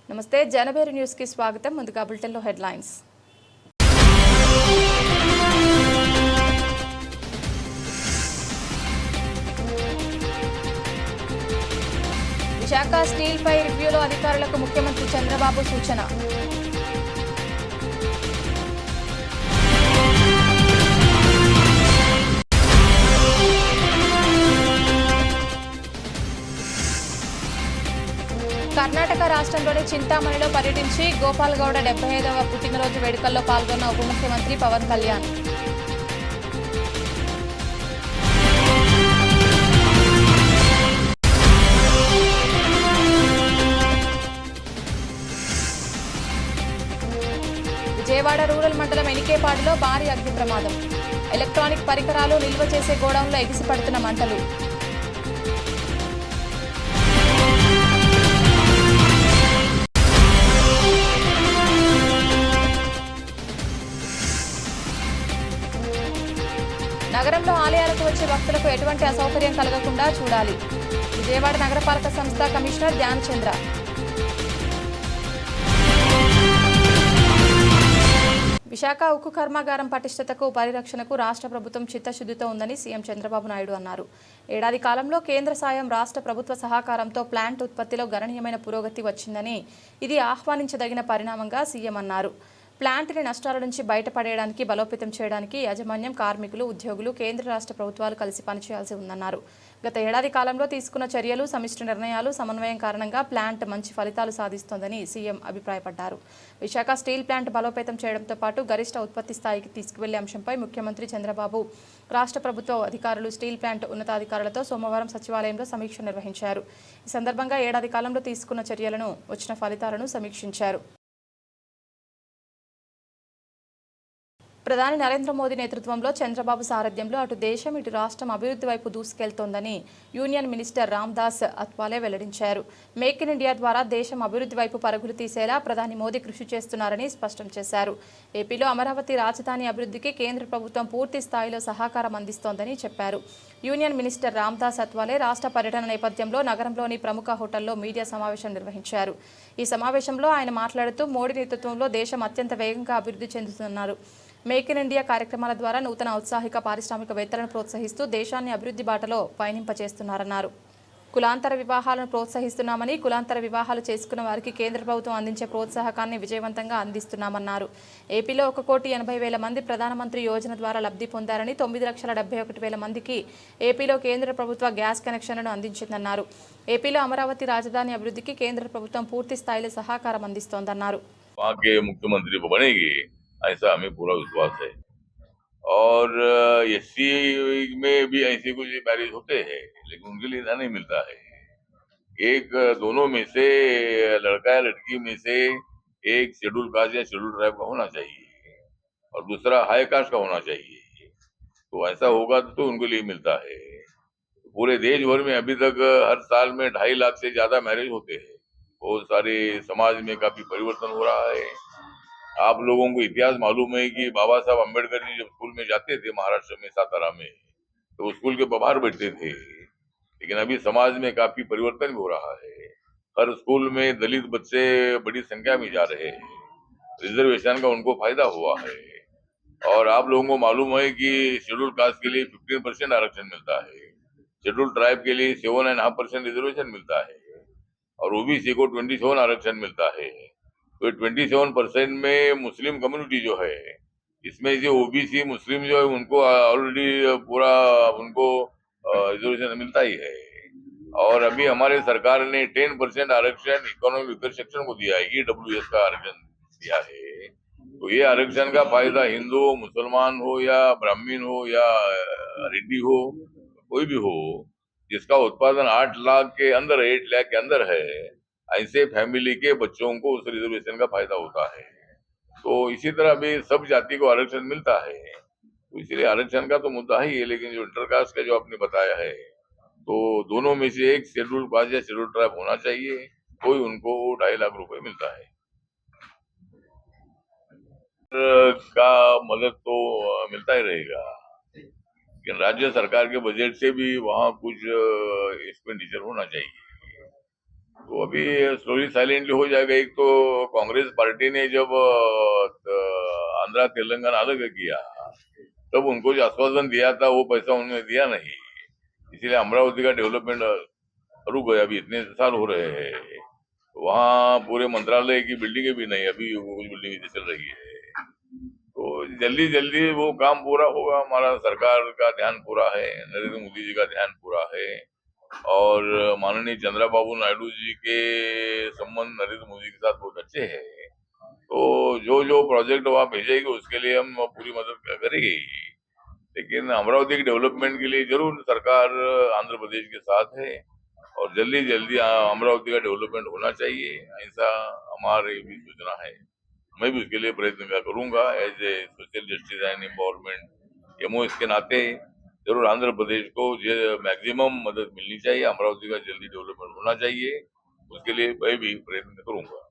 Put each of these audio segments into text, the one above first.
నమస్తే జనబేరి న్యూస్ కి స్వాగతం. ముందుగా బులెటిన్ లో హెడ్లైన్స్. విశాఖ స్టీల్ పై రివ్యూలో అధికారులకు ముఖ్యమంత్రి చంద్రబాబు సూచన. కర్ణాటక రాష్ట్రంలోని చింతామణిలో పర్యటించి గోపాల్ గౌడ 75వ పుట్టినరోజు వేడుకల్లో పాల్గొన్న ఉప ముఖ్యమంత్రి పవన్ కళ్యాణ్. విజయవాడ రూరల్ మండలం ఎనికేపాడులో భారీ అగ్ని ప్రమాదం. ఎలక్ట్రానిక్ పరికరాలు నిల్వ చేసే గోడౌన్లో ఎగిసిపడుతున్న మంటలు. నగరంలో ఆలయాలకు వచ్చే భక్తులకు ఎటువంటి అసౌకర్యం కలగకుండా చూడాలి. విజయవాడ నగరపాలక సంస్థ కమిషనర్ ధ్యాన్ చంద్ర. విశాఖ ఉక్కు కర్మాగారం పటిష్టతకు పరిరక్షణకు రాష్ట్ర ప్రభుత్వం చిత్తశుద్ధితో ఉందని సీఎం చంద్రబాబు నాయుడు అన్నారు. ఏడాది కాలంలో కేంద్ర సాయం, రాష్ట్ర ప్రభుత్వ సహకారంతో ప్లాంట్ ఉత్పత్తిలో గణనీయమైన పురోగతి వచ్చిందని, ఇది ఆహ్వానించదగిన పరిణామంగా సీఎం అన్నారు. ప్లాంట్ని నష్టాల నుంచి బయటపడేయడానికి, బలోపేతం చేయడానికి యాజమాన్యం, కార్మికులు, ఉద్యోగులు, కేంద్ర రాష్ట్ర ప్రభుత్వాలు కలిసి పనిచేయాల్సి ఉందన్నారు. గత ఏడాది కాలంలో తీసుకున్న చర్యలు, సమిష్టి నిర్ణయాలు, సమన్వయం కారణంగా ప్లాంట్ మంచి ఫలితాలు సాధిస్తోందని సీఎం అభిప్రాయపడ్డారు. విశాఖ స్టీల్ ప్లాంట్ బలోపేతం చేయడంతో పాటు గరిష్ట ఉత్పత్తి స్థాయికి తీసుకువెళ్లే అంశంపై ముఖ్యమంత్రి చంద్రబాబు, రాష్ట్ర ప్రభుత్వ అధికారులు, స్టీల్ ప్లాంట్ ఉన్నతాధికారులతో సోమవారం సచివాలయంలో సమీక్ష నిర్వహించారు. ఈ సందర్భంగా ఏడాది కాలంలో తీసుకున్న చర్యలను, వచ్చిన ఫలితాలను సమీక్షించారు. ప్రధాని నరేంద్ర మోదీ నేతృత్వంలో, చంద్రబాబు సారథ్యంలో అటు దేశం, ఇటు రాష్ట్రం అభివృద్ధి వైపు దూసుకెళ్తోందని యూనియన్ మినిస్టర్ రామ్దాస్ అత్వాలే వెల్లడించారు. మేక్ ఇన్ ఇండియా ద్వారా దేశం అభివృద్ధి వైపు పరుగులు తీసేలా ప్రధాని మోదీ కృషి చేస్తున్నారని స్పష్టం చేశారు. ఏపీలో అమరావతి రాజధాని అభివృద్ధికి కేంద్ర ప్రభుత్వం పూర్తి స్థాయిలో సహకారం అందిస్తోందని చెప్పారు. యూనియన్ మినిస్టర్ రామ్దాస్ అత్వాలే రాష్ట్ర పర్యటన నేపథ్యంలో నగరంలోని ప్రముఖ హోటల్లో మీడియా సమావేశం నిర్వహించారు. ఈ సమావేశంలో ఆయన మాట్లాడుతూ, మోడీ నేతృత్వంలో దేశం అత్యంత వేగంగా అభివృద్ధి చెందుతున్నారు. మేక్ ఇన్ ఇండియా కార్యక్రమాల ద్వారా నూతన ఔత్సాహిక పారిశ్రామికవేత్తలను ప్రోత్సహిస్తూ దేశాన్ని అభివృద్ధి బాటలో పయనింపచేస్తున్నారన్నారు. కులాంతర వివాహాలను ప్రోత్సహిస్తున్నామని, కులాంతర వివాహాలు చేసుకున్న వారికి కేంద్ర ప్రభుత్వం అందించే ప్రోత్సాహకాన్ని విజయవంతంగా అందిస్తున్నామన్నారు. ఏపీలో 1,80,000 మంది ప్రధానమంత్రి యోజన ద్వారా లబ్ధి పొందారని, 9,71,000 మందికి ఏపీలో కేంద్ర ప్రభుత్వ గ్యాస్ కనెక్షన్లను అందించిందన్నారు. ఏపీలో అమరావతి రాజధాని అభివృద్ధికి కేంద్ర ప్రభుత్వం పూర్తి స్థాయిలో సహకారం అందిస్తోందన్నారు. ऐसा हमें पूरा विश्वास है। और एससी में भी ऐसे कुछ मैरिज होते हैं, लेकिन उनके लिए नहीं मिलता है। एक दोनों में से, लड़का या लड़की में से एक शेड्यूल कास्ट या शेड्यूल ट्राइब का होना चाहिए और दूसरा हाई कास्ट का होना चाहिए। तो ऐसा होगा तो उनके लिए मिलता है। पूरे देश भर में अभी तक हर साल में 2.5 लाख से ज्यादा मैरिज होते हैं। बहुत सारे समाज में काफी परिवर्तन हो रहा है। आप लोगों को इतिहास मालूम है कि बाबा साहब अम्बेडकर जी जब स्कूल में जाते थे महाराष्ट्र में सातारा में, तो स्कूल के बाहर बैठते थे। लेकिन अभी समाज में काफी परिवर्तन भी हो रहा है। हर स्कूल में दलित बच्चे बड़ी संख्या में जा रहे हैं। रिजर्वेशन का उनको फायदा हुआ है। और आप लोगों को मालूम है कि शेड्यूल कास्ट के लिए 15% आरक्षण मिलता है, शेड्यूल ट्राइब के लिए 7.5% रिजर्वेशन मिलता है और ओबीसी को 27 आरक्षण मिलता है। तो 27% में मुस्लिम कम्युनिटी जो है, इसमें जो ओबीसी मुस्लिम जो है उनको ऑलरेडी पूरा उनको रिजर्वेशन मिलता ही है। और अभी हमारे सरकार ने 10% आरक्षण इकोनॉमिक वीकर सेक्शन को दिया है, ईडब्ल्यूएस का आरक्षण दिया है। तो ये आरक्षण का फायदा हिंदू हो, मुसलमान हो या ब्राह्मण हो या रेड्डी हो, कोई भी हो, जिसका उत्पादन 8 लाख के अंदर, 8 लाख के अंदर है, ऐसे फैमिली के बच्चों को उस रिजर्वेशन का फायदा होता है। तो इसी तरह भी सब जाति को आरक्षण मिलता है। तो इसलिए आरक्षण का तो मुद्दा ही है। लेकिन जो इंटरकास्ट का जो आपने बताया है, तो दोनों में से एक शेड्यूल कास्ट या शेड्यूल ट्राइब होना चाहिए, कोई उनको 2.5 लाख रुपए मिलता है। का मदद तो मिलता ही रहेगा, लेकिन राज्य सरकार के बजट से भी वहाँ कुछ एक्सपेंडिचर होना चाहिए। तो अभी स्लोली साइलेंटली हो जाएगा। एक तो कांग्रेस पार्टी ने जब आंध्रा तेलंगाना अलग किया तब उनको जो आश्वासन दिया था वो पैसा उन्होंने दिया नहीं, इसीलिए अमरावती का डेवलपमेंट रुक गया। अभी इतने साल हो रहे हैं, वहाँ पूरे मंत्रालय की बिल्डिंगें भी नहीं, अभी वो बिल्डिंग चल रही है। तो जल्दी जल्दी वो काम पूरा होगा। हमारा सरकार का ध्यान पूरा है, नरेंद्र मोदी जी का ध्यान पूरा है, और माननीय चंद्रबाबू नायडू जी के संबंध नरेंद्र मोदी के साथ बहुत अच्छे हैं। तो जो जो प्रोजेक्ट वहाँ भेजेगी उसके लिए हम पूरी मदद करेंगे। लेकिन अमरावती के डेवलपमेंट के लिए जरूर सरकार आंध्र प्रदेश के साथ है, और जल्दी जल्दी अमरावती का डेवलपमेंट होना चाहिए, ऐसा हमारी भी सूचना है। मैं भी उसके लिए प्रयत्न करूंगा। As a social justice and empowerment MOS के नाते जरूर आंध्र प्रदेश को मैक्सिमम मदद मिलनी चाहिए, अमरावती का जल्दी डेवलपमेंट होना चाहिए, उसके लिए मैं भी प्रयत्न करूंगा।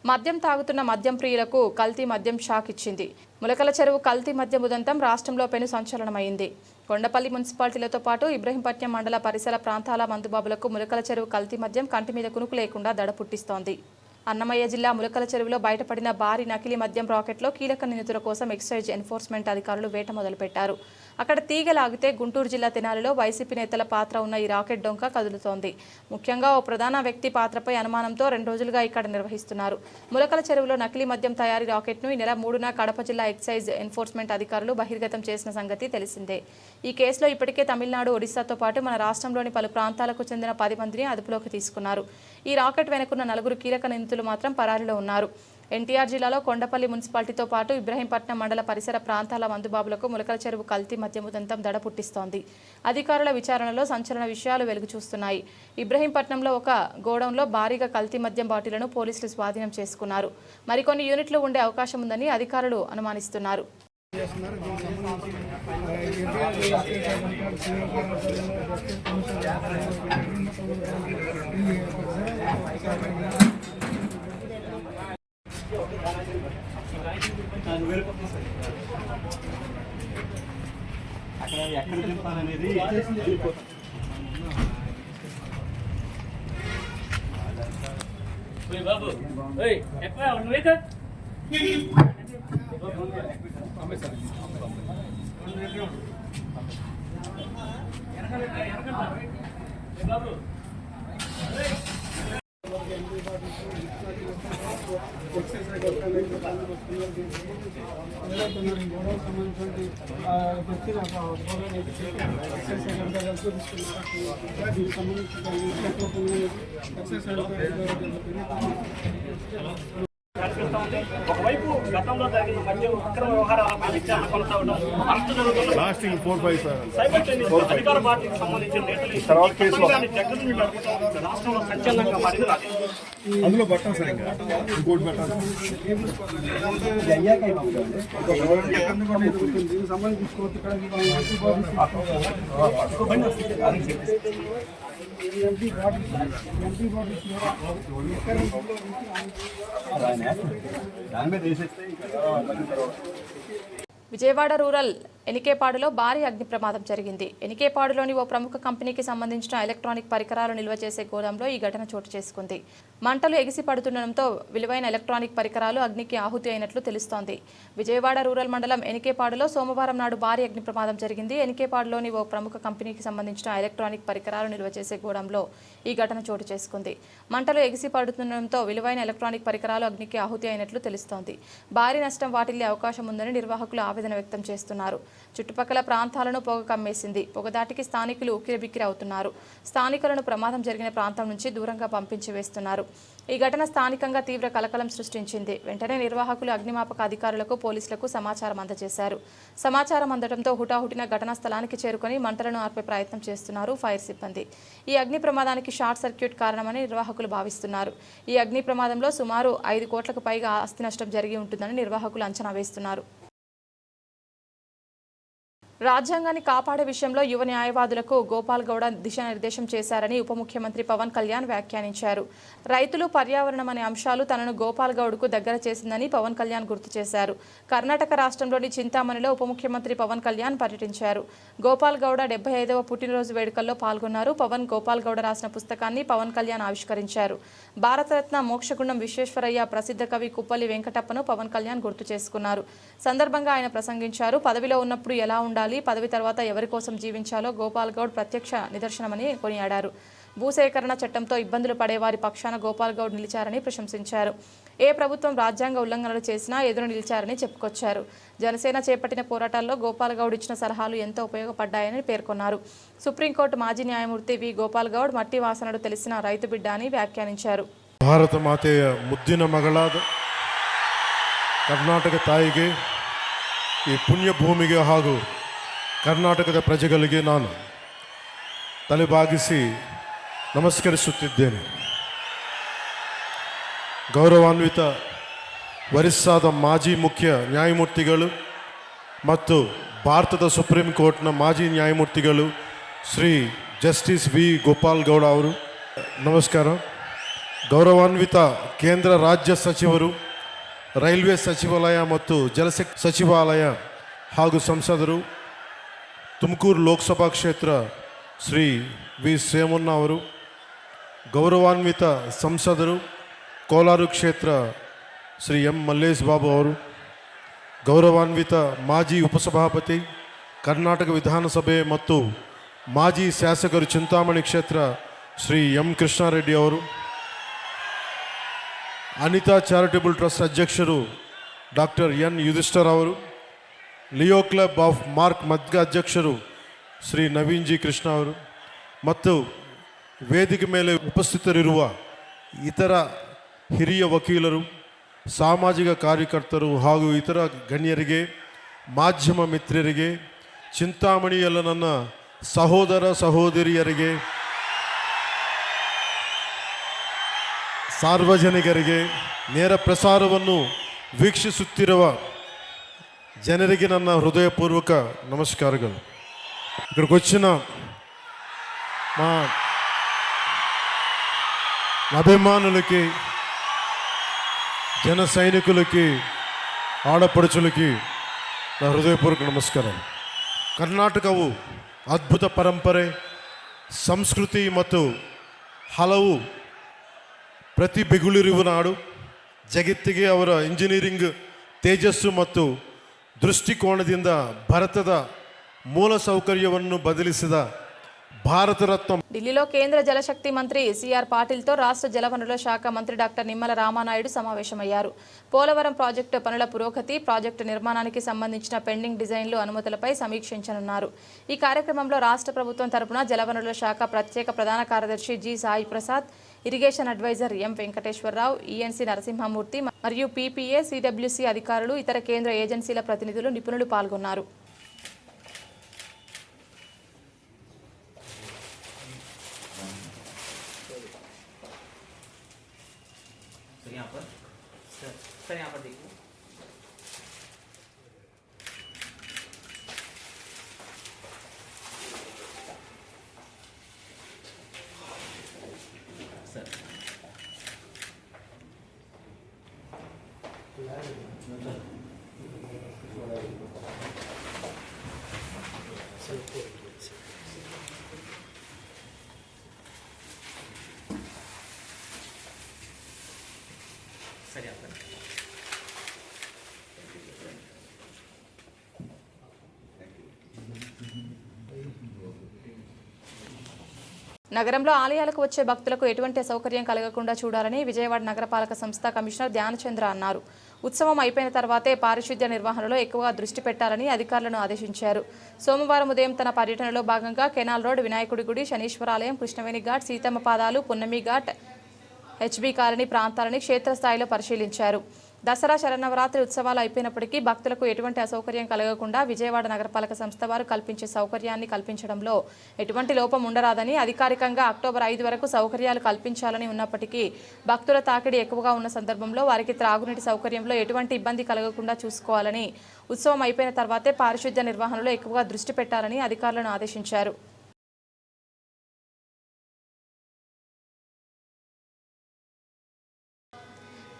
మద్యం తాగుతున్న మద్యం ప్రియులకు కల్తీ మద్యం షాక్ ఇచ్చింది. ములకల చెరువు కల్తీ మద్యం ఉదంతం రాష్ట్రంలో పెను సంచలనమైంది. కొండపల్లి మున్సిపాలిటీలతో పాటు ఇబ్రహీంపట్నం మండల పరిసర ప్రాంతాల మందుబాబులకు ములకల చెరువు కల్తీ మద్యం కంటి మీద కునుకు లేకుండా దడ పుట్టిస్తోంది. అన్నమయ్య జిల్లా ములకల చెరువులో బయటపడిన భారీ నకిలీ మద్యం రాకెట్లో కీలక నిందితుల కోసం ఎక్సైజ్ ఎన్ఫోర్స్మెంట్ అధికారులు వేట మొదలుపెట్టారు. అక్కడ తీగలాగితే గుంటూరు జిల్లా తెనాలిలో వైసీపీ నేతల పాత్ర ఉన్న ఈ రాకెట్ డొంక కదులుతోంది. ముఖ్యంగా ఓ ప్రధాన వ్యక్తి పాత్రపై అనుమానంతో 2 రోజులుగా ఇక్కడ నిర్వహిస్తున్నారు. ములకల చెరువులో నకిలీ మద్యం తయారీ రాకెట్ను ఈ నెల 3న కడప జిల్లా ఎక్సైజ్ ఎన్ఫోర్స్మెంట్ అధికారులు బహిర్గతం చేసిన సంగతి తెలిసిందే. ఈ కేసులో ఇప్పటికే తమిళనాడు, ఒడిశాతో పాటు మన రాష్ట్రంలోని పలు ప్రాంతాలకు చెందిన 10 మందిని అదుపులోకి తీసుకున్నారు. ఈ రాకెట్ వెనుకున్న 4 కీలక నిందితులు మాత్రం పరారీలో ఉన్నారు. ఎన్టీఆర్ జిల్లాలో కొండపల్లి మున్సిపాలిటీతో పాటు ఇబ్రహీంపట్నం మండల పరిసర ప్రాంతాల మందుబాబులకు ములకల చెరువు కల్తీ మద్యం ఉదంతం దడ పుట్టిస్తోంది. అధికారుల విచారణలో సంచలన విషయాలు వెలుగు చూస్తున్నాయి. ఇబ్రహీంపట్నంలో ఒక గోడౌన్లో భారీగా కల్తీ మద్యం బాటిళ్లను పోలీసులు స్వాధీనం చేసుకున్నారు. మరికొన్ని యూనిట్లు ఉండే అవకాశం ఉందని అధికారులు అనుమానిస్తున్నారు. అక్కడ ఎక్కడ చెప్తాననేది బాబు ఎక్కడ బాబు ఒకవైపు గతంలో జరిగిన మద్యం అక్రమ వ్యవహారాలపై విచారణ కొనసాగడం, అరెస్టు జరుగుతున్న అధికార పార్టీకి సంబంధించిన నేతలు జగన్ రాష్ట్రంలో సంచలనంగా మారింది. అందులో బట్టం సరిగ్గా ఇంకోటి బట్టం దాని మీద వేసేస్తే విజయవాడ రూరల్ ఎనికేపాడులో భారీ అగ్ని ప్రమాదం జరిగింది. ఎనికేపాడులోని ఓ ప్రముఖ కంపెనీకి సంబంధించిన ఎలక్ట్రానిక్ పరికరాలు నిల్వ చేసే గోదాంలో ఈ ఘటన చోటు చేసుకుంది. మంటలు ఎగిసి పడుతుండటంతో విలువైన ఎలక్ట్రానిక్ పరికరాలు అగ్నికి ఆహుతి అయినట్లు తెలుస్తోంది. విజయవాడ రూరల్ మండలం ఎనికేపాడులో సోమవారం నాడు భారీ అగ్ని ప్రమాదం జరిగింది. ఎనికేపాడులోని ఓ ప్రముఖ కంపెనీకి సంబంధించిన ఎలక్ట్రానిక్ పరికరాలు నిల్వ చేసే గోదాంలో ఈ ఘటన చోటు చేసుకుంది. మంటలు ఎగిసి పడుతుండటంతో విలువైన ఎలక్ట్రానిక్ పరికరాలు అగ్నికి ఆహుతి అయినట్లు తెలుస్తోంది. భారీ నష్టం వాటిల్లే అవకాశం ఉందని నిర్వాహకులు ఆవేదన వ్యక్తం చేస్తున్నారు. చుట్టుపక్కల ప్రాంతాలను పొగ కమ్మేసింది. పొగదాటికి స్థానికులు ఉక్కిరిబిక్కిరి అవుతున్నారు. స్థానికులను ప్రమాదం జరిగిన ప్రాంతం నుంచి దూరంగా పంపించి వేస్తున్నారు. ఈ ఘటన స్థానికంగా తీవ్ర కలకలం సృష్టించింది. వెంటనే నిర్వాహకులు అగ్నిమాపక అధికారులకు, పోలీసులకు సమాచారం అందజేశారు. సమాచారం అందడంతో హుటాహుటిన ఘటనా స్థలానికి చేరుకొని మంటలను ఆర్పే ప్రయత్నం చేస్తున్నారు ఫైర్ సిబ్బంది. ఈ అగ్ని ప్రమాదానికి షార్ట్ సర్క్యూట్ కారణమని నిర్వాహకులు భావిస్తున్నారు. ఈ అగ్ని ప్రమాదంలో సుమారు 5 కోట్లకు పైగా ఆస్తి నష్టం జరిగి ఉంటుందని నిర్వాహకులు అంచనా వేస్తున్నారు. రాజ్యాంగాన్ని కాపాడే విషయంలో యువ న్యాయవాదులకు గోపాల్ గౌడ దిశానిర్దేశం చేశారని ఉప ముఖ్యమంత్రి పవన్ కళ్యాణ్ వ్యాఖ్యానించారు. రైతులు, పర్యావరణం అనే అంశాలు తనను గోపాల్ గౌడ్కు దగ్గర చేసిందని పవన్ కళ్యాణ్ గుర్తు చేశారు. కర్ణాటక రాష్ట్రంలోని చింతామణిలో ఉప ముఖ్యమంత్రి పవన్ కళ్యాణ్ పర్యటించారు. గోపాల్ గౌడ 75వ పుట్టినరోజు వేడుకల్లో పాల్గొన్నారు. గోపాల్ గౌడ రాసిన పుస్తకాన్ని పవన్ కళ్యాణ్ ఆవిష్కరించారు. భారతరత్న మోక్షగుండం విశ్వేశ్వరయ్య ప్రసిద్ధ కవి కుప్పల్లి వెంకటప్పను పవన్ కళ్యాణ్ గుర్తు చేసుకున్నారు. సందర్భంగా ఆయన ప్రసంగించారు. పదవిలో ఉన్నప్పుడు ఎలా ఉండాలి, పదవి తర్వాత ఎవరి కోసం జీవించాలో గోపాల్ గౌడ్ ప్రత్యక్ష నిదర్శనమని కొనియాడారు. భూసేకరణ చట్టంతో ఇబ్బందులు పడేవారి పక్షాన గోపాల్ గౌడ్ నిలిచారని ప్రశంసించారు. ఏ ప్రభుత్వం రాజ్యాంగ ఉల్లంఘనలు చేసినా ఎదురు నిలిచారని చెప్పుకొచ్చారు. జనసేన చేపట్టిన పోరాటాల్లో గోపాల్ గౌడ్ ఇచ్చిన సలహాలు ఎంతో ఉపయోగపడ్డాయని పేర్కొన్నారు. సుప్రీంకోర్టు మాజీ న్యాయమూర్తి వి గోపాల్ గౌడ్ మట్టి వాసనలు తెలిసిన రైతు బిడ్డ అని ವ್ಯಾಖ್ಯಾನಿంచారు. ಭಾರತ ಮಾತೆಯ ಮುದ್ದಿನ ಮಗಳಾದ ಕರ್ನಾಟಕ ತಾಯಿಗೆ, ಈ ಪುಣ್ಯ ಭೂಮಿಗೆ ಹಾಗೂ ಕರ್ನಾಟಕದ ಪ್ರಜೆಗಳಿಗೆ ನಾನು ತಲೆಬಾಗಿಸಿ ನಮಸ್ಕರಿಸುತ್ತಿದ್ದೇನೆ. ಗೌರವಾನ್ವಿತ ವರಿಷ್ಠಾದ ಮಾಜಿ ಮುಖ್ಯ ನ್ಯಾಯಮೂರ್ತಿಗಳು ಮತ್ತು ಭಾರತದ ಸುಪ್ರೀಂ ಕೋರ್ಟ್ನ ಮಾಜಿ ನ್ಯಾಯಮೂರ್ತಿಗಳು ಶ್ರೀ ಜಸ್ಟಿಸ್ ವಿ ಗೋಪಾಲ್ ಗೌಡ ಅವರು ನಮಸ್ಕಾರ. ಗೌರವಾನ್ವಿತ ಕೇಂದ್ರ ರಾಜ್ಯ ಸಚಿವರು, ರೈಲ್ವೆ ಸಚಿವಾಲಯ ಮತ್ತು ಜಲಶಕ್ತಿ ಸಚಿವಾಲಯ ಹಾಗೂ ಸಂಸದರು, ತುಮಕೂರು ಲೋಕಸಭಾ ಕ್ಷೇತ್ರ ಶ್ರೀ ವಿ ಸೋಮಣ್ಣ ಅವರು, ಗೌರವಾನ್ವಿತ ಸಂಸದರು, ಕೋಲಾರ ಕ್ಷೇತ್ರ ಶ್ರೀ ಎಂ ಮಲ್ಲೇಶ್ ಬಾಬು ಅವರು, ಗೌರವಾನ್ವಿತ ಮಾಜಿ ಉಪಸಭಾಪತಿ ಕರ್ನಾಟಕ ವಿಧಾನಸಭೆ ಮತ್ತು ಮಾಜಿ ಶಾಸಕರು ಚಿಂತಾಮಣಿ ಕ್ಷೇತ್ರ ಶ್ರೀ ಎಂ ಕೃಷ್ಣಾರೆಡ್ಡಿ ಅವರು, ಅನಿತಾ ಚಾರಿಟಬಲ್ ಟ್ರಸ್ಟ್ ಅಧ್ಯಕ್ಷರು ಡಾಕ್ಟರ್ ಎನ್ ಯುಧಿಷ್ಠರ್ ಅವರು, ಲಿಯೋ ಕ್ಲಬ್ ಆಫ್ ಮಾರ್ಕ್ ಮದ್ಗ ಅಧ್ಯಕ್ಷರು ಶ್ರೀ ನವೀನ್ ಜಿ ಕೃಷ್ಣ ಅವರು ಮತ್ತು ವೇದಿಕೆ ಮೇಲೆ ಉಪಸ್ಥಿತರಿರುವ ಇತರ ಹಿರಿಯ ವಕೀಲರು, ಸಾಮಾಜಿಕ ಕಾರ್ಯಕರ್ತರು ಹಾಗೂ ಇತರ ಗಣ್ಯರಿಗೆ, ಮಾಧ್ಯಮ ಮಿತ್ರರಿಗೆ, ಚಿಂತಾಮಣಿಯಲ್ಲ ನನ್ನ ಸಹೋದರ ಸಹೋದರಿಯರಿಗೆ, ಸಾರ್ವಜನಿಕರಿಗೆ, ನೇರ ಪ್ರಸಾರವನ್ನು ವೀಕ್ಷಿಸುತ್ತಿರುವ ಜನರಿಗೆ ನನ್ನ హృదయపూర్వక నమస్కారాలు. ఇక్కడికి వచ్చిన మా అభిమానులకి, జన సైనికులకి, ఆడపడుచులకి నా హృదయపూర్వక ನಮಸ್ಕಾರಾలు. ಕರ್ನಾಟಕವು ಅದ್ಭುತ ಪರಂಪರೆ, ಸಂಸ್ಕೃತಿ ಮತ್ತು ಹಲವು ಪ್ರತಿಭೆಗಳಿರುವ ನಾಡು. ಜಗತ್ತಿಗೆ ಅವರ ಇಂಜಿನಿಯರಿಂಗ್ ತೇಜಸ್ಸು ಮತ್ತು ದೃಷ್ಟಿಕೋನದಿಂದ ಭಾರತದ ಮೂಲ ಸೌಕರ್ಯವನ್ನು ಬದಲಿಸಿದ భారత రత్న. ఢిల్లీలో కేంద్ర జలశక్తి మంత్రి సిఆర్ పాటిల్తో రాష్ట్ర జలవనరుల శాఖ మంత్రి డాక్టర్ నిమ్మల రామానాయుడు సమావేశమయ్యారు. పోలవరం ప్రాజెక్టు పనుల పురోగతి, ప్రాజెక్టు నిర్మాణానికి సంబంధించిన పెండింగ్ డిజైన్లు, అనుమతులపై సమీక్షించనున్నారు. ఈ కార్యక్రమంలో రాష్ట్ర ప్రభుత్వం తరపున జలవనరుల శాఖ ప్రత్యేక ప్రధాన కార్యదర్శి G Sai Prasad, irrigation adviser M Venkateswararao, ENC Narasimhamurthy మరియు పీపీఏ, సిడబ్ల్యూసీ అధికారులు, ఇతర కేంద్ర ఏజెన్సీల ప్రతినిధులు, నిపుణులు పాల్గొన్నారు. सर यहाँ पर देखिए सर सर यहाँ पर నగరంలో ఆలయాలకు వచ్చే భక్తులకు ఎటువంటి అసౌకర్యం కలగకుండా చూడాలని విజయవాడ నగరపాలక సంస్థ కమిషనర్ ధ్యానచంద్ర అన్నారు. ఉత్సవం అయిపోయిన తర్వాతే పారిశుద్ధ్య నిర్వహణలో ఎక్కువగా దృష్టి పెట్టాలని అధికారులను ఆదేశించారు. సోమవారం ఉదయం తన పర్యటనలో భాగంగా కెనాల్ రోడ్, వినాయకుడి గుడి, శనీశ్వరాలయం, కృష్ణవేణి ఘాట్, సీతమ్మ పాదాలు, పున్నమి ఘాట్, హెచ్బీ కాలనీ ప్రాంతాలని క్షేత్రస్థాయిలో పరిశీలించారు. దసరా శరన్నవరాత్రి ఉత్సవాలు అయిపోయినప్పటికీ భక్తులకు ఎటువంటి అసౌకర్యం కలగకుండా విజయవాడ నగరపాలక సంస్థ వారు కల్పించే సౌకర్యాన్ని కల్పించడంలో ఎటువంటి లోపం ఉండరాదని అధికారికంగా అక్టోబర్ 5 వరకు సౌకర్యాలు కల్పించాలని ఉన్నప్పటికీ భక్తుల తాకిడి ఎక్కువగా ఉన్న సందర్భంలో వారికి త్రాగునీటి సౌకర్యంలో ఎటువంటి ఇబ్బంది కలగకుండా చూసుకోవాలని, ఉత్సవం అయిపోయిన తర్వాతే పారిశుద్ధ్య నిర్వహణలో ఎక్కువగా దృష్టి పెట్టాలని అధికారులను ఆదేశించారు.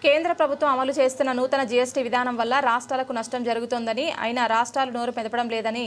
కేంద్ర ప్రభుత్వం అమలు చేస్తున్న నూతన జీఎస్టీ విధానం వల్ల రాష్ట్రాలకు నష్టం జరుగుతోందని, అయినా రాష్ట్రాలు నోరు మెదపడం లేదని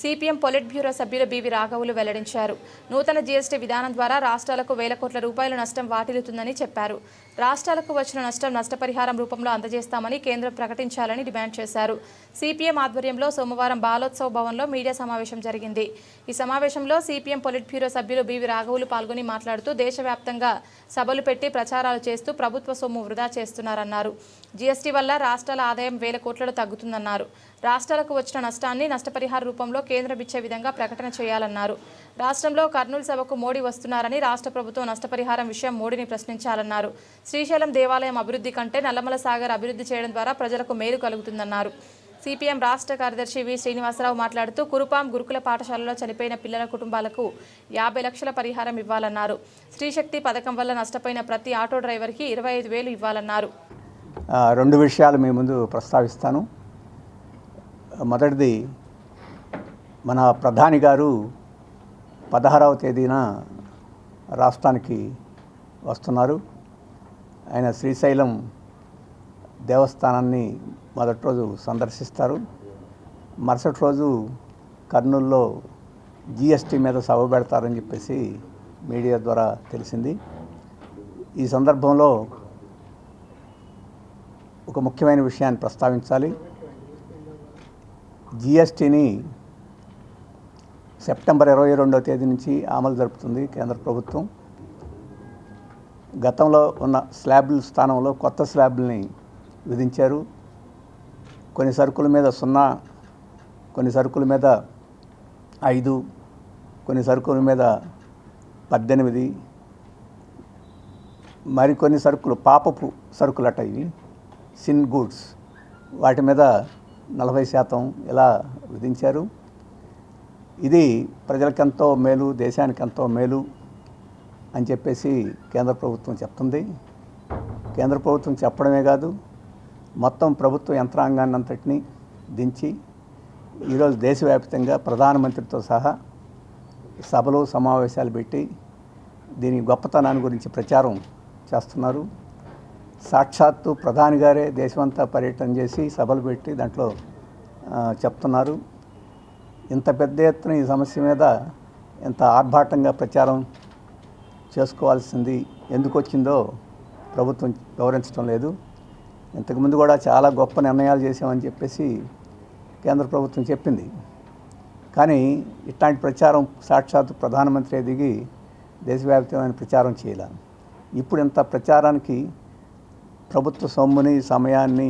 సిపిఎం పొలిట్ బ్యూరో సభ్యులు బివి రాఘవులు వెల్లడించారు. నూతన జీఎస్టీ విధానం ద్వారా రాష్ట్రాలకు వేల కోట్ల రూపాయల నష్టం వాటిల్లుతుందని చెప్పారు. రాష్ట్రాలకు వచ్చిన నష్టం నష్టపరిహారం రూపంలో అందజేస్తామని కేంద్రం ప్రకటించాలని డిమాండ్ చేశారు. సిపిఎం ఆధ్వర్యంలో సోమవారం బాలోత్సవ్ భవన్లో మీడియా సమావేశం జరిగింది. ఈ సమావేశంలో సిపిఎం పొలిట్ బ్యూరో సభ్యులు బివి రాఘవులు పాల్గొని మాట్లాడుతూ దేశవ్యాప్తంగా సభలు పెట్టి ప్రచారాలు చేస్తూ ప్రభుత్వ సొమ్ము వృధా చేస్తున్నారన్నారు. జీఎస్టీ వల్ల రాష్ట్రాల ఆదాయం వేల కోట్లలో తగ్గుతుందన్నారు. రాష్ట్రాలకు వచ్చిన నష్టాన్ని నష్టపరిహార రూపంలో కేంద్రం ఇచ్చే విధంగా ప్రకటన చేయాలన్నారు. రాష్ట్రంలో కర్నూలు సభకు మోడీ వస్తున్నారని రాష్ట్ర ప్రభుత్వం నష్టపరిహారం విషయం మోడీని ప్రశ్నించాలన్నారు. శ్రీశైలం దేవాలయం అభివృద్ధి కంటే నల్లమల సాగర్ అభివృద్ధి చేయడం ద్వారా ప్రజలకు మేలు కలుగుతుందన్నారు. సిపిఎం రాష్ట్ర కార్యదర్శి వి శ్రీనివాసరావు మాట్లాడుతూ కురుపాం గురుకుల పాఠశాలలో చనిపోయిన పిల్లల కుటుంబాలకు 50 లక్షల పరిహారం ఇవ్వాలన్నారు. స్త్రీశక్తి పథకం వల్ల నష్టపోయిన ప్రతి ఆటో డ్రైవర్కి 25,000 ఇవ్వాలన్నారు. 2 విషయాలు మీ ముందు ప్రస్తావిస్తాను. మొదటిది, మన ప్రధాని గారు 16వ తేదీన రాష్ట్రానికి వస్తున్నారు. ఆయన శ్రీశైలం దేవస్థానాన్ని మొదటి రోజు సందర్శిస్తారు. మరుసటి రోజు కర్నూలులో జీఎస్టీ మీద సభ పెడతారని చెప్పేసి మీడియా ద్వారా తెలిసింది. ఈ సందర్భంలో ఒక ముఖ్యమైన విషయాన్ని ప్రస్తావించాలి. జీఎస్టీని సెప్టెంబర్ 22వ తేదీ నుంచి అమలు జరుపుతుంది కేంద్ర ప్రభుత్వం. గతంలో ఉన్న స్లాబ్ల స్థానంలో కొత్త స్లాబ్లని విధించారు. కొన్ని సరుకుల మీద 0, కొన్ని సరుకుల మీద 5, కొన్ని సరుకుల మీద 18, మరికొన్ని సరుకులు పాపపు సరుకులట, ఇవి సిన్ గూడ్స్, వాటి మీద 40% ఇలా విధించారు. ఇది ప్రజలకెంతో మేలు, దేశానికెంతో మేలు అని చెప్పేసి కేంద్ర ప్రభుత్వం చెప్తుంది. కేంద్ర ప్రభుత్వం చెప్పడమే కాదు, మొత్తం ప్రభుత్వ యంత్రాంగాన్ని అంతటినీ దించి ఈరోజు దేశవ్యాప్తంగా ప్రధానమంత్రితో సహా సభలు సమావేశాలు పెట్టి దీని గొప్పతనాన్ని గురించి ప్రచారం చేస్తున్నారు. సాక్షాత్తు ప్రధాని గారే దేశమంతా పర్యటన చేసి సభలు పెట్టి దాంట్లో చెప్తున్నారు. ఇంత పెద్ద ఎత్తున ఈ సమస్య మీద ఎంత ఆర్భాటంగా ప్రచారం చేసుకోవాల్సింది ఎందుకు వచ్చిందో ప్రభుత్వం వివరించడం లేదు. ఇంతకుముందు కూడా చాలా గొప్ప నిర్ణయాలు చేసామని చెప్పేసి కేంద్ర ప్రభుత్వం చెప్పింది. కానీ ఇట్లాంటి ప్రచారం సాక్షాత్తు ప్రధానమంత్రి దిగి దేశవ్యాప్తమైన ప్రచారం చేయాలి. ఇప్పుడు ఇంత ప్రచారానికి ప్రభుత్వ సొమ్ముని, సమయాన్ని,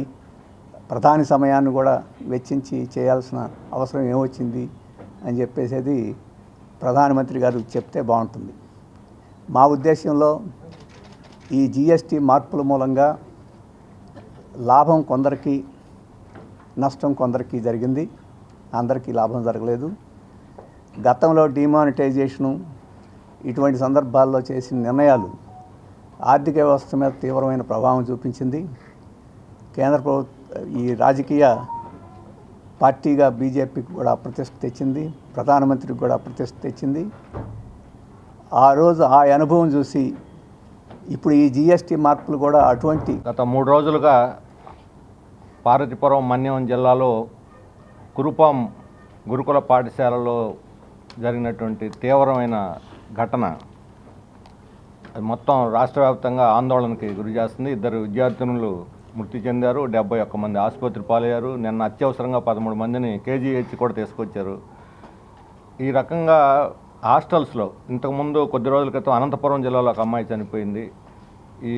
ప్రధాని సమయాన్ని కూడా వెచ్చించి చేయాల్సిన అవసరం ఏమొచ్చింది అని చెప్పేసి ప్రధానమంత్రి గారు చెప్తే బాగుంటుంది. మా ఉద్దేశంలో ఈ జీఎస్టీ మార్పుల మూలంగా లాభం కొందరికి, నష్టం కొందరికి జరిగింది. అందరికీ లాభం జరగలేదు. గతంలో డిమానిటైజేషను ఇటువంటి సందర్భాల్లో చేసిన నిర్ణయాలు ఆర్థిక వ్యవస్థ మీద తీవ్రమైన ప్రభావం చూపించింది. కేంద్ర ప్రభుత్వం ఈ రాజకీయ పార్టీగా బీజేపీకి కూడా ప్రతిష్ట తెచ్చింది, ప్రధానమంత్రికి కూడా ప్రతిష్ట తెచ్చింది. ఆ రోజు ఆ అనుభవం చూసి ఇప్పుడు ఈ జీఎస్టీ మార్పులు కూడా అటువంటి. గత 3 రోజులుగా పార్వతీపురం మన్యం జిల్లాలో కురుపాం గురుకుల పాఠశాలలో జరిగినటువంటి తీవ్రమైన ఘటన అది మొత్తం రాష్ట్ర వ్యాప్తంగా ఆందోళనకి గురి చేస్తుంది. 2 విద్యార్థినులు మృతి చెందారు, 71 మంది ఆసుపత్రి పాలయ్యారు. నిన్న అత్యవసరంగా 13 మందిని కేజీహెచ్ కూడా తీసుకొచ్చారు. ఈ రకంగా హాస్టల్స్లో ఇంతకుముందు కొద్ది రోజుల క్రితం అనంతపురం జిల్లాలో ఒక అమ్మాయి చనిపోయింది. ఈ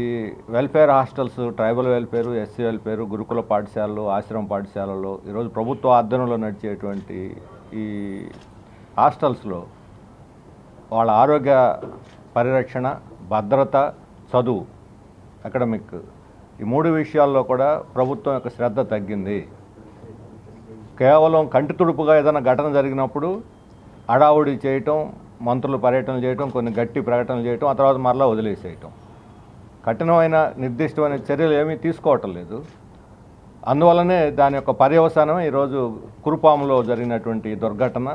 welfare hostels, tribal welfare, SC welfare, గురుకుల పాఠశాలలు, ఆశ్రమ పాఠశాలల్లో ఈరోజు ప్రభుత్వ ఆధ్వర్యంలో నడిచేటువంటి ఈ హాస్టల్స్లో వాళ్ళ ఆరోగ్య పరిరక్షణ, భద్రత, చదువు అకాడమిక్, ఈ 3 విషయాల్లో కూడా ప్రభుత్వం యొక్క శ్రద్ధ తగ్గింది. కేవలం కంటి తుడుపుగా ఏదైనా ఘటన జరిగినప్పుడు అడావుడి చేయటం, మంత్రులు పర్యటనలు చేయటం, కొన్ని గట్టి ప్రకటనలు చేయటం, ఆ తర్వాత మరలా వదిలేసేయటం, కఠినమైన నిర్దిష్టమైన చర్యలు ఏమీ తీసుకోవటం లేదు. అందువల్లనే దాని యొక్క పర్యవసానం ఈరోజు కురుపాములో జరిగినటువంటి దుర్ఘటన.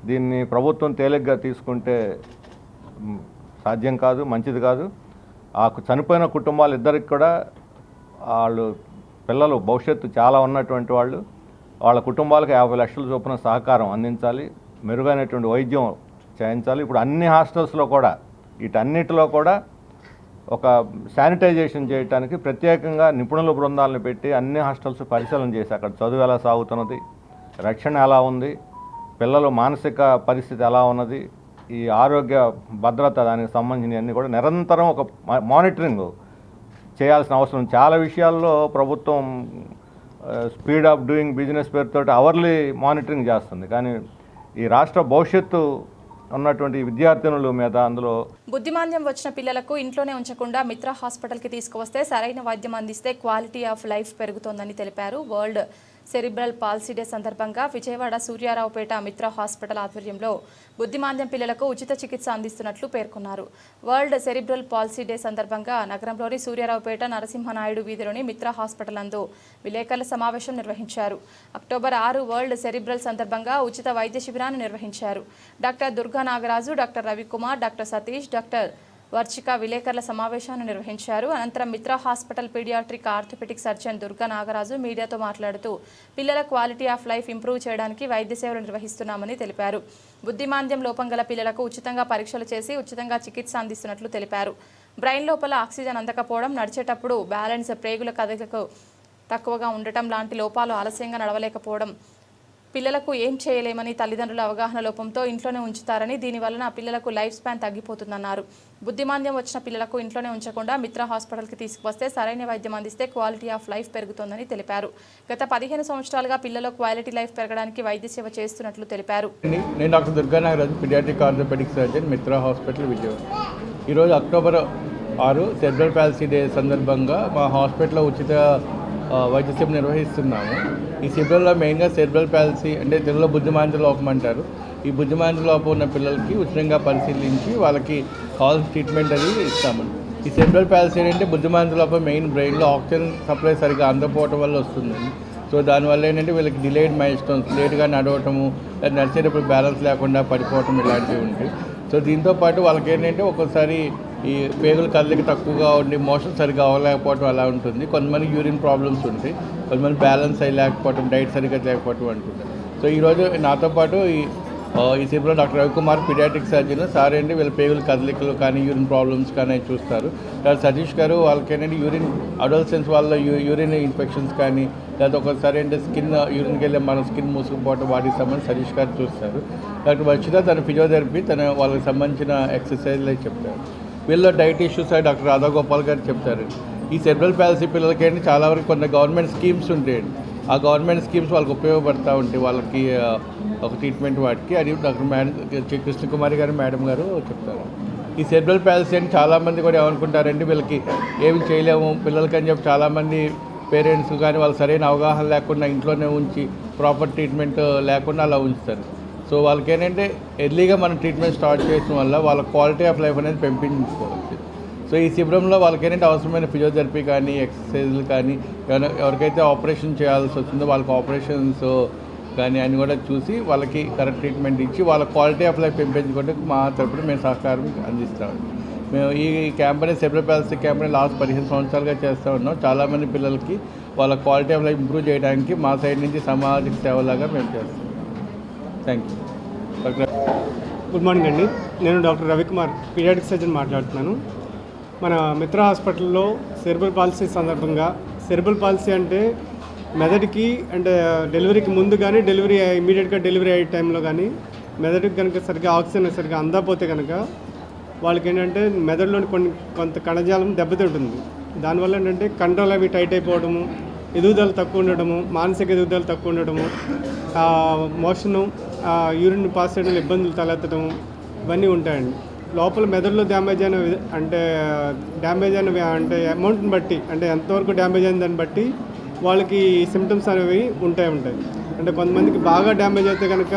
దీన్ని ప్రభుత్వం తేలిగ్గా తీసుకుంటే సాధ్యం కాదు, మంచిది కాదు. ఆ చనిపోయిన కుటుంబాలు ఇద్దరికి కూడా వాళ్ళు పిల్లలు భవిష్యత్తు చాలా ఉన్నటువంటి వాళ్ళు, వాళ్ళ కుటుంబాలకు 50 లక్షల చొప్పున సహకారం అందించాలి, మెరుగైనటువంటి వైద్యం చేయించాలి. ఇప్పుడు అన్ని హాస్టల్స్లో కూడా వీటన్నిటిలో కూడా ఒక శానిటైజేషన్ చేయడానికి ప్రత్యేకంగా నిపుణుల బృందాలను పెట్టి అన్ని హాస్టల్స్ పరిశీలన చేసి అక్కడ చదువు ఎలా సాగుతున్నది, రక్షణ ఎలా ఉంది, పిల్లల మానసిక పరిస్థితి ఎలా ఉన్నది, ఈ ఆరోగ్య భద్రత దానికి సంబంధించినవన్నీ కూడా నిరంతరం ఒక మానిటరింగ్ చేయాల్సిన అవసరం. చాలా విషయాల్లో ప్రభుత్వం స్పీడ్ ఆఫ్ డూయింగ్ బిజినెస్ పేరుతో అవర్లీ మానిటరింగ్ చేస్తుంది, కానీ ఈ రాష్ట్ర భవిష్యత్తు ఉన్నటువంటి విద్యార్థినుల మీద అందులో బుద్ధిమాంద్యం వచ్చిన పిల్లలకు ఇంట్లోనే ఉంచకుండా మిత్ర హాస్పిటల్కి తీసుకువస్తే సరైన వైద్యం అందిస్తే క్వాలిటీ ఆఫ్ లైఫ్ పెరుగుతోందని తెలిపారు. వరల్డ్ సెరిబ్రల్ పాల్సీ డే సందర్భంగా విజయవాడ సూర్యారావుపేట మిత్ర హాస్పిటల్ ఆధ్వర్యంలో బుద్ధిమాంద్యం పిల్లలకు ఉచిత చికిత్స అందిస్తున్నట్లు పేర్కొన్నారు. వరల్డ్ సెరిబ్రల్ పాల్సీ డే సందర్భంగా నగరంలోని సూర్యారావుపేట నరసింహనాయుడు వీధిలోని మిత్ర హాస్పిటల్ నందు విలేకరుల సమావేశం నిర్వహించారు. అక్టోబర్ 6 వరల్డ్ సెరిబ్రల్ సందర్భంగా ఉచిత వైద్య శిబిరాన్ని నిర్వహించారు. Doctor Durga Nagaraju, doctor Ravikumar, doctor Satish, doctor Varchika విలేకరుల సమావేశాన్ని నిర్వహించారు. అనంతరం Mitra hospital paediatric orthopaedic surgeon Durga Nagaraju మీడియాతో మాట్లాడుతూ పిల్లల క్వాలిటీ ఆఫ్ లైఫ్ ఇంప్రూవ్ చేయడానికి వైద్య సేవలు నిర్వహిస్తున్నామని తెలిపారు. బుద్ధిమాంద్యం లోపం గల పిల్లలకు ఉచితంగా పరీక్షలు చేసి ఉచితంగా చికిత్స అందిస్తున్నట్లు తెలిపారు. బ్రెయిన్ లోపల ఆక్సిజన్ అందకపోవడం, నడిచేటప్పుడు బ్యాలెన్స్, ప్రేగుల కదలికకు తక్కువగా ఉండటం లాంటి లోపాలు, ఆలస్యంగా నడవలేకపోవడం, పిల్లలకు ఏం చేయలేమని తల్లిదండ్రుల అవగాహన లోపంతో ఇంట్లోనే ఉంచుతారని, దీనివలన పిల్లలకు లైఫ్ స్పాన్ తగ్గిపోతుందన్నారు. బుద్ధిమాంద్యం వచ్చిన పిల్లలకు ఇంట్లోనే ఉంచకుండా మిత్ర హాస్పిటల్కి తీసుకువస్తే సరైన వైద్యం అందిస్తే క్వాలిటీ ఆఫ్ లైఫ్ పెరుగుతోందని తెలిపారు. గత 15 సంవత్సరాలుగా పిల్లల క్వాలిటీ లైఫ్ పెరగడానికి వైద్య సేవ చేస్తున్నట్లు తెలిపారు. నేను doctor Durga Nagaraju, paediatric orthopaedic surgeon, Mitra hospital, Vijayawada. ఈరోజు అక్టోబర్ 6 సెరిబ్రల్ పాల్సీ డే సందర్భంగా మా హాస్పిటల్లో ఉచిత వైద్య శిబిరం నిర్వహిస్తున్నాము. ఈ శిబిరంలో మెయిన్గా సెరిబ్రల్ పాల్సీ అంటే తెలుగులో బుద్ధిమాంద్యం లోపం అంటారు. ఈ బుద్ధిమాంద్యం లోపం ఉన్న పిల్లలకి ఉచితంగా పరిశీలించి వాళ్ళకి కావాల్సిన ట్రీట్మెంట్ అది ఇస్తాము. ఈ సెరిబ్రల్ పాల్సీ అంటే బుద్ధిమాంద్యం లోపం మెయిన్ బ్రెయిన్లో ఆక్సిజన్ సప్లై సరిగ్గా అందకపోవడం వల్ల వస్తుంది. సో దానివల్ల ఏంటంటే వీళ్ళకి డిలేడ్ మైల్ స్టోన్స్, లేట్గా నడవటము, నడిచేటప్పుడు బ్యాలెన్స్ లేకుండా పడిపోవటం ఇలాంటివి ఉంటాయి. సో దీంతోపాటు వాళ్ళకి ఏంటంటే ఒక్కోసారి ఈ పేగుల కదలిక తక్కువగా ఉండి మోషన్ సరిగ్గా అవ్వలేకపోవడం అలా ఉంటుంది. కొంతమంది యూరిన్ ప్రాబ్లమ్స్ ఉంటాయి, కొంతమంది బ్యాలెన్స్ అయ్యి లేకపోవడం, డైట్ సరిగ్గా లేకపోవడం అంటుంటారు. సో ఈరోజు నాతో పాటు ఈ శిబిరంలో doctor Ravikumar, paediatric surgeon sir ఏంటి వీళ్ళ పేగుల కదలికలు కానీ యూరిన్ ప్రాబ్లమ్స్ కానీ చూస్తారు. డాక్టర్ సతీష్ గారు వాళ్ళకి ఏంటంటే యూరిన్ అడోలసెన్స్ వాళ్ళ యూరిన్ ఇన్ఫెక్షన్స్ కానీ, లేదా ఒకసారి ఏంటంటే స్కిన్ యూరిన్కి వెళ్ళి మన స్కిన్ మూసుకుపోవడం వాటికి సంబంధించి సతీష్ గారు చూస్తారు. డాక్టర్ వర్షిత తన ఫిజియోథెరపీ, వాళ్ళకి సంబంధించిన ఎక్సర్సైజ్లు చెప్తారు. వీళ్ళ డైట్ ఇష్యూస్ డాక్టర్ రాధాగోపాల్ గారు చెప్తారు. ఈ సెరిబ్రల్ పాల్సీ పిల్లలకి ఏంటి చాలా వరకు కొన్ని గవర్నమెంట్ స్కీమ్స్ ఉంటాయండి. ఆ గవర్నమెంట్ స్కీమ్స్ వాళ్ళకి ఉపయోగపడుతూ ఉంటాయి, వాళ్ళకి ఒక ట్రీట్మెంట్ వాటికి. అది డాక్టర్ కృష్ణకుమారి గారు మేడం గారు చెప్తారు. ఈ సెరిబ్రల్ పాల్సీ అని చాలామంది కూడా ఏమనుకుంటారండి వీళ్ళకి ఏమి చేయలేము పిల్లలకి అని చెప్పి చాలామంది పేరెంట్స్ కానీ వాళ్ళు సరైన అవగాహన లేకుండా ఇంట్లోనే ఉంచి ప్రాపర్ ట్రీట్మెంట్ లేకుండా అలా ఉంచుతారు. సో వాళ్ళకి ఏంటంటే ఎర్లీగా మనం ట్రీట్మెంట్ స్టార్ట్ చేయడం వల్ల వాళ్ళ క్వాలిటీ ఆఫ్ లైఫ్ అనేది పెంపించుకోవచ్చు. సో ఈ శిబిరంలో వాళ్ళకి ఏంటంటే అవసరమైన ఫిజియోథెరపీ కానీ, ఎక్సర్సైజ్లు కానీ, ఎవరికైతే ఆపరేషన్ చేయాల్సి వస్తుందో వాళ్ళకి ఆపరేషన్స్ కానీ అన్ని కూడా చూసి వాళ్ళకి కరెక్ట్ ట్రీట్మెంట్ ఇచ్చి వాళ్ళ క్వాలిటీ ఆఫ్ లైఫ్ పెంపించుకోవడానికి మా తరపున మేము సహకారం అందిస్తాము. మేము ఈ campaign cerebral palsy campaign last 15 సంవత్సరాలుగా చేస్తూ ఉన్నాం. చాలామంది పిల్లలకి వాళ్ళ క్వాలిటీ ఆఫ్ లైఫ్ ఇంప్రూవ్ చేయడానికి మా సైడ్ నుంచి సామాజిక సేవలాగా మేము చేస్తాం. Thank you. గుడ్ మార్నింగ్ అండి. నేను డాక్టర్ రవికుమార్, పీడియాట్రిక్ సర్జన్ మాట్లాడుతున్నాను. మన మిత్ర హాస్పిటల్లో సెరిబ్రల్ పాలసీ సందర్భంగా, సెరిబ్రల్ పాలసీ అంటే మెదడుకి అంటే డెలివరీకి ముందు కానీ ఇమీడియట్గా డెలివరీ అయ్యే టైంలో కానీ మెదడుకి కనుక సరిగ్గా ఆక్సిజన్ సరిగ్గా అందకపోతే కనుక వాళ్ళకి ఏంటంటే మెదడులోని కొంత కణజాలం దెబ్బతింటుంది. దానివల్ల ఏంటంటే కంట్రోల్ అవి టైట్ అయిపోవడము, ఎదుగుదల తక్కువ ఉండడము, మానసిక ఎదుగుదల తక్కువ ఉండడము, మోషను, యూరిన్ పాస్ చేయడంలో ఇబ్బందులు తలెత్తడం ఇవన్నీ ఉంటాయండి. లోపల మెదడులో డ్యామేజ్ అయిన అంటే అమౌంట్ని బట్టి, అంటే ఎంతవరకు డ్యామేజ్ అయిన దాన్ని బట్టి వాళ్ళకి సిమ్టమ్స్ అనేవి ఉంటాయి. అంటే కొంతమందికి బాగా డ్యామేజ్ అయితే కనుక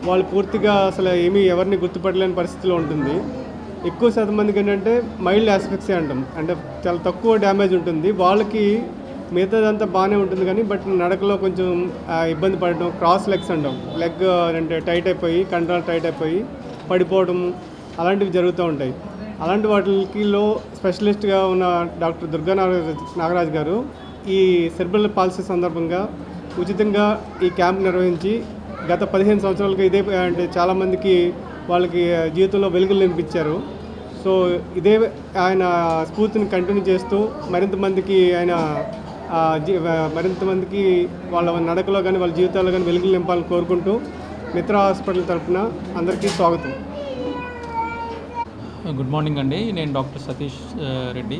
వాళ్ళు పూర్తిగా అసలు ఎవరిని గుర్తుపట్టలేని పరిస్థితిలో ఉంటుంది. ఎక్కువ శాతం మందికి ఏంటంటే మైల్డ్ ఆస్పెక్ట్సే అంటాం, అంటే చాలా తక్కువ డ్యామేజ్ ఉంటుంది. వాళ్ళకి మిగతాదంతా బాగానే ఉంటుంది కానీ బట్ నడకలో కొంచెం ఇబ్బంది పడటం, క్రాస్ లెగ్స్ అంటాం, లెగ్ అంటే టైట్ అయిపోయి కండరాలు టైట్ అయిపోయి పడిపోవడం అలాంటివి జరుగుతూ ఉంటాయి. అలాంటి వాటిలో స్పెషలిస్ట్గా ఉన్న డాక్టర్ దుర్గా నాగరాజ్ గారు ఈ సెరిబ్రల్ పాలసీ సందర్భంగా ఉచితంగా ఈ క్యాంప్ నిర్వహించి గత 15 సంవత్సరాలుగా ఇదే అంటే చాలామందికి వాళ్ళకి జీవితంలో వెలుగులు నింపించారు. సో ఇదే ఆయన స్ఫూర్తిని కంటిన్యూ చేస్తూ మరింత మందికి వాళ్ళ నడకలో కానీ వాళ్ళ జీవితాల్లో కానీ వెలుగులు నింపాలని కోరుకుంటూ మిత్ర హాస్పిటల్ తరఫున అందరికీ స్వాగతం. గుడ్ మార్నింగ్ అండి. నేను doctor Satish Reddy,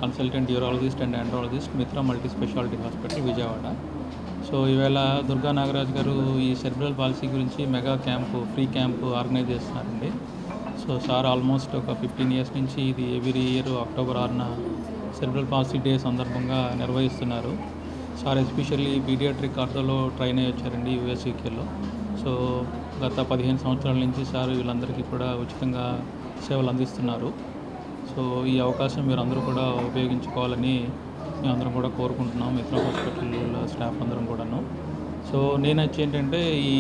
consultant urologist and andrologist, Mitra multi speciality hospital Vijayawada. So ఈవేళ దుర్గా నాగరాజ్ గారు ఈ సెరిబ్రల్ పాలసీ గురించి mega camp, free camp organise చేస్తున్నారండి. సో సార్ ఆల్మోస్ట్ ఒక 15 ఇయర్స్ నుంచి ఇది ఎవ్రీ ఇయర్ అక్టోబర్ 6న సెరిబ్రల్ పాలసీ డే సందర్భంగా నిర్వహిస్తున్నారు. సార్ ఎస్పెషల్లీ పీడియాట్రిక్ ఆర్థోలో ట్రైన్ అయ్యి వచ్చారండి యూఎస్యూకేలో. సో గత 15 సంవత్సరాల నుంచి సార్ వీళ్ళందరికీ కూడా ఉచితంగా సేవలు అందిస్తున్నారు. సో ఈ అవకాశం మీరు అందరూ కూడా ఉపయోగించుకోవాలని మేమందరం కూడా కోరుకుంటున్నాం, మిత్ర హాస్పిటల్ స్టాఫ్ అందరం కూడాను. సో నేను వచ్చి ఏంటంటే ఈ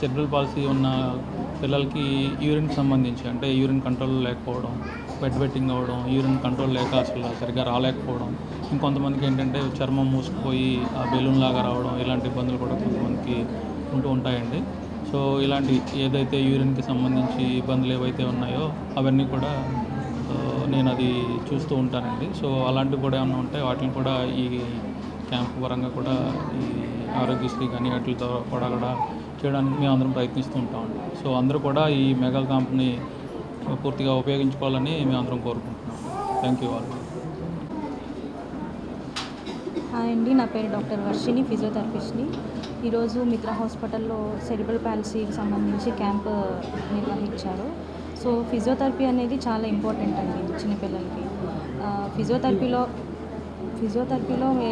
సెరిబ్రల్ పాలసీ ఉన్న పిల్లలకి యూరిన్కి సంబంధించి, అంటే యూరిన్ కంట్రోల్ లేకపోవడం, బెడ్ వెట్టింగ్ అవ్వడం, యూరిన్ కంట్రోల్ లేక అసలు సరిగ్గా రాలేకపోవడం, ఇంకొంతమందికి ఏంటంటే చర్మం మూసుకుపోయి ఆ బెలూన్ లాగా రావడం, ఇలాంటి ఇబ్బందులు కూడా కొంతమందికి ఉంటూ ఉంటాయండి. సో ఇలాంటి ఏదైతే యూరిన్కి సంబంధించి ఇబ్బందులు ఏవైతే ఉన్నాయో అవన్నీ కూడా నేను అది చూస్తూ ఉంటానండి. సో అలాంటివి కూడా ఏమైనా ఉంటే వాటిని కూడా ఈ క్యాంప్ పరంగా కూడా ఈ ఆరోగ్యశ్రీ కానీ వాటితో కూడా చేయడానికి మేము అందరం ప్రయత్నిస్తూ ఉంటామండి. సో అందరూ కూడా ఈ మెగా క్యాంప్ని పూర్తిగా ఉపయోగించుకోవాలని మేము అందరం కోరుకుంటున్నాం. Thank you all. హాయ్ అండి, నా పేరు డాక్టర్ వర్షిని, ఫిజియోథెరపిస్ట్ని. ఈరోజు మిత్ర హాస్పిటల్లో సెరిబ్రల్ పాలసీకి సంబంధించి క్యాంప్ నిర్వహించారు. సో ఫిజియోథెరపీ అనేది చాలా ఇంపార్టెంట్ అండి చిన్నపిల్లలకి. ఫిజియోథెరపీలో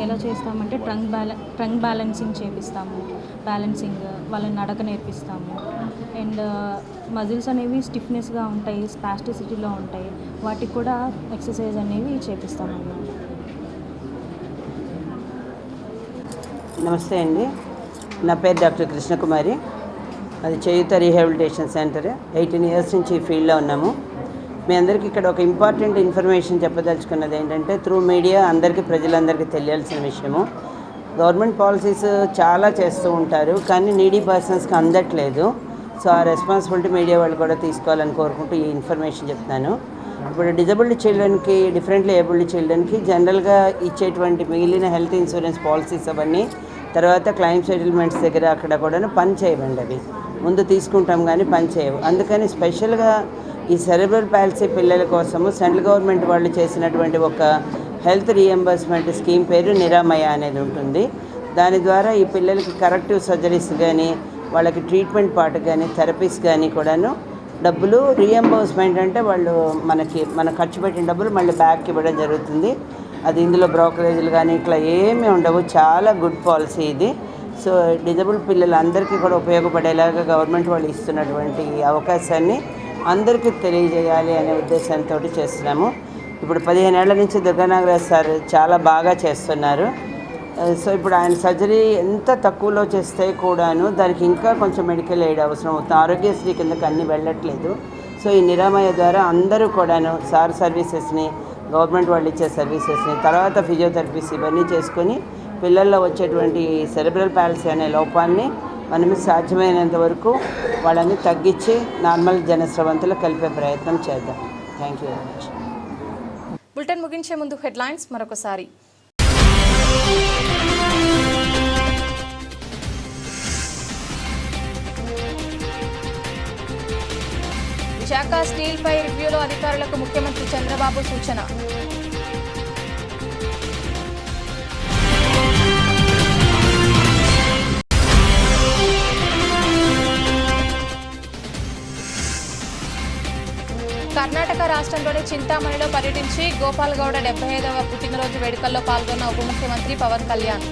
ఎలా చేస్తామంటే ట్రంక్ బ్యాలెన్సింగ్ చేపిస్తాము, వాళ్ళని నడక నేర్పిస్తాము. అండ్ మజిల్స్ అనేవి స్టిఫ్నెస్గా ఉంటాయి, స్పాస్టిసిటీలో ఉంటాయి, వాటికి కూడా ఎక్సర్సైజ్ అనేవి చేపిస్తాము. నమస్తే అండి, నా పేరు డాక్టర్ కృష్ణకుమారి. అది చేయూత రీహాబిలిటేషన్ సెంటర్. 18 ఇయర్స్ నుంచి ఈ ఫీల్డ్లో ఉన్నాము. మీ అందరికీ ఇక్కడ ఒక ఇంపార్టెంట్ ఇన్ఫర్మేషన్ చెప్పదలుచుకున్నది ఏంటంటే, త్రూ మీడియా ప్రజలందరికీ తెలియాల్సిన విషయము, గవర్నమెంట్ పాలసీస్ చాలా చేస్తూ ఉంటారు కానీ నీడీ పర్సన్స్కి అందట్లేదు. సో ఆ రెస్పాన్సిబిలిటీ మీడియా వాళ్ళు కూడా తీసుకోవాలని కోరుకుంటూ ఈ ఇన్ఫర్మేషన్ చెప్తాను. ఇప్పుడు డిజబిలిటీ చిల్డ్రన్కి, డిఫరెంట్లీ ఏబుల్డ్ చిల్డ్రన్కి జనరల్గా ఇచ్చేటువంటి మిగిలిన హెల్త్ ఇన్సూరెన్స్ పాలసీస్ అవన్నీ తర్వాత క్లైమ్ సెటిల్మెంట్స్ దగ్గర అక్కడ కూడా పని చేయవండి. అవి ముందు తీసుకుంటాం కానీ పని చేయవు. అందుకని స్పెషల్గా ఈ సెరిబ్రల్ పాలసీ పిల్లల కోసము సెంట్రల్ గవర్నమెంట్ వాళ్ళు చేసినటువంటి ఒక హెల్త్ రీఎంబర్స్మెంట్ స్కీమ్ పేరు నిరామయ అనేది ఉంటుంది. దాని ద్వారా ఈ పిల్లలకి కరెక్టివ్ సర్జరీస్ కానీ, వాళ్ళకి ట్రీట్మెంట్ పార్ట్ కానీ, థెరపీస్ కానీ కూడాను డబ్బులు రీఎంబర్స్మెంట్ అంటే వాళ్ళు మన ఖర్చు పెట్టిన డబ్బులు మళ్ళీ బ్యాక్ ఇవ్వడం జరుగుతుంది. అది ఇందులో బ్రోకరేజీలు కానీ ఇట్లా ఏమీ ఉండవు. చాలా గుడ్ పాలసీ ఇది. సో డిజబుల్ పిల్లలందరికీ కూడా ఉపయోగపడేలాగా గవర్నమెంట్ వాళ్ళు ఇస్తున్నటువంటి అవకాశాన్ని అందరికీ తెలియజేయాలి అనే ఉద్దేశంతో చేస్తున్నాము. ఇప్పుడు 15 ఏళ్ల నుంచి దుర్గా నాగరాజ్ సార్ చాలా బాగా చేస్తున్నారు. సో ఇప్పుడు ఆయన సర్జరీ ఎంత తక్కువలో చేస్తే కూడాను దానికి ఇంకా కొంచెం మెడికల్ ఎయిడ్ అవసరం అవుతుంది. ఆరోగ్యశ్రీ కిందకి అన్నీ వెళ్ళట్లేదు. సో ఈ నిరామయ ద్వారా అందరూ కూడాను సార్ సర్వీసెస్ని, గవర్నమెంట్ వాళ్ళు ఇచ్చే సర్వీసెస్ని, తర్వాత ఫిజియోథెరపీస్ ఇవన్నీ చేసుకొని పిల్లల్లో వచ్చేటువంటి సెరిబ్రల్ పాలసీ అనే లోపాన్ని మనం సాధ్యమైనంత వరకు వాళ్ళని తగ్గించి నార్మల్ జనస్రవంతులు కలిపే ప్రయత్నం చేద్దాం. Thank you very much. Bulletin ముగించే ముందు హెడ్లైన్స్ మరొకసారి. విశాఖ స్టీల్పై రివ్యూలో అధికారులకు ముఖ్యమంత్రి చంద్రబాబు సూచన. కర్ణాటక రాష్ట్రంలోని చింతామణిలో పర్యటించి గోపాల్ గౌడ 75వ పుట్టినరోజు వేడుకల్లో పాల్గొన్న ఉప ముఖ్యమంత్రి పవన్ కళ్యాణ్.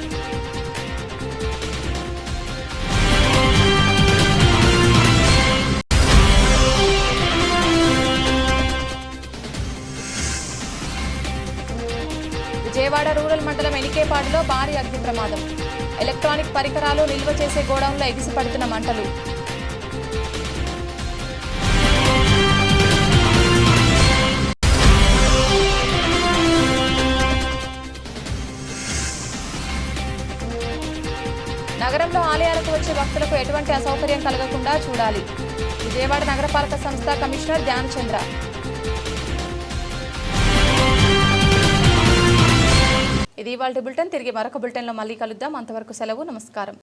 విజయవాడ రూరల్ మండలం ఎనికేపాడులో భారీ అగ్ని ప్రమాదం. ఎలక్ట్రానిక్ పరికరాలు నిల్వ చేసే గోడౌన్లో ఎగిసిపడుతున్న మంటలు. నగరంలో ఆలయాలకు వచ్చే భక్తులకు ఎటువంటి అసౌకర్యం కలగకుండా చూడాలి. విజయవాడ నగరపాలక సంస్థ కమిషనర్ ధ్యానచంద్ర. ఇది ఇవాల్టి బులెటిన్. తిరిగి మరొక బులెటిన్లో మళ్ళీ కలుద్దాం. అంతవరకు సెలవు. నమస్కారం.